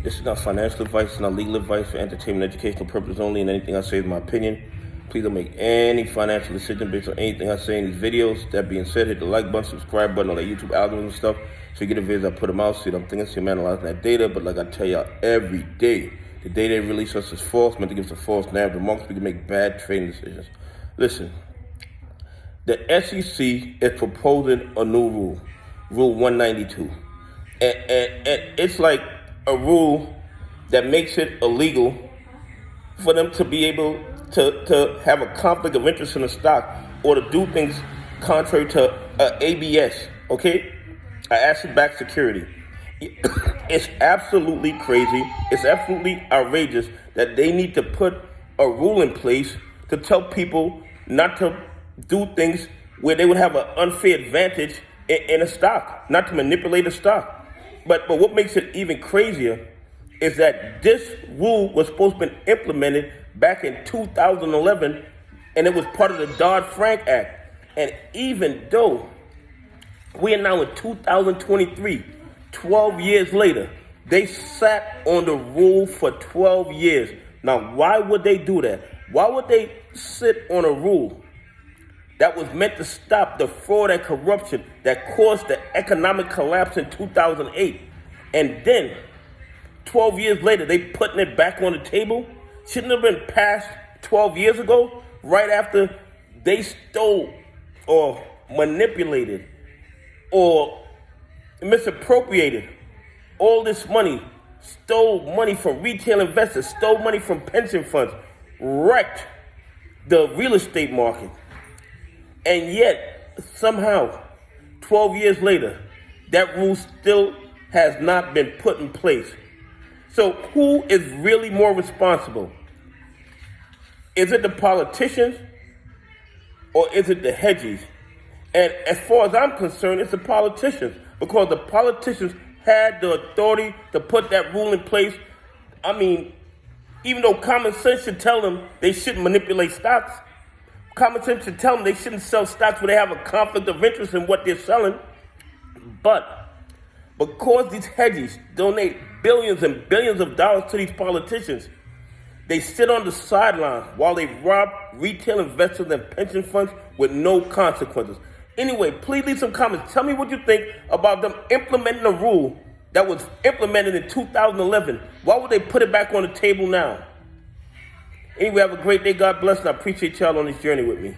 This is not financial advice, it's not legal advice for entertainment and educational purposes only, and anything I say is my opinion. Please don't make any financial decision based on anything I say in these videos. That being said, hit the like button, subscribe button, all that YouTube algorithm and stuff, so you get the videos I put them out, see what I'm thinking, see I'm analyzing that data. But like I tell y'all every day, the data they release us is false, meant to give us a false narrative amongst we can make bad trading decisions. Listen, the SEC is proposing a new rule, Rule 192. And it's like a rule that makes it illegal for them to be able to have a conflict of interest in the stock or to do things contrary to ABS, okay? Asset-backed security. It's absolutely crazy. It's absolutely outrageous that they need to put a rule in place to tell people not to do things where they would have an unfair advantage in a stock, not to manipulate a stock. But what makes it even crazier is that this rule was supposed to be implemented back in 2011, and it was part of the Dodd Frank Act. And even though we are now in 2023, 12 years later, they sat on the rule for 12 years. Now, why would they do that? Why would they sit on a rule that was meant to stop the fraud and corruption that caused the economic collapse in 2008? And then 12 years later, they putting it back on the table? Shouldn't have been passed 12 years ago, right after they stole or manipulated or misappropriated all this money, stole money from retail investors, stole money from pension funds, wrecked the real estate market. And yet, somehow, 12 years later, that rule still has not been put in place. So who is really more responsible? Is it the politicians or is it the hedgies? And as far as I'm concerned, it's the politicians, because the politicians had the authority to put that rule in place. I mean, even though common sense should tell them they shouldn't manipulate stocks, common sense should tell them they shouldn't sell stocks where they have a conflict of interest in what they're selling. But because these hedgies donate billions and billions of dollars to these politicians, they sit on the sidelines while they rob retail investors and pension funds with no consequences. Anyway, please leave some comments. Tell me what you think about them implementing a rule that was implemented in 2011. Why would they put it back on the table now? Anyway, have a great day. God bless, and I appreciate y'all on this journey with me.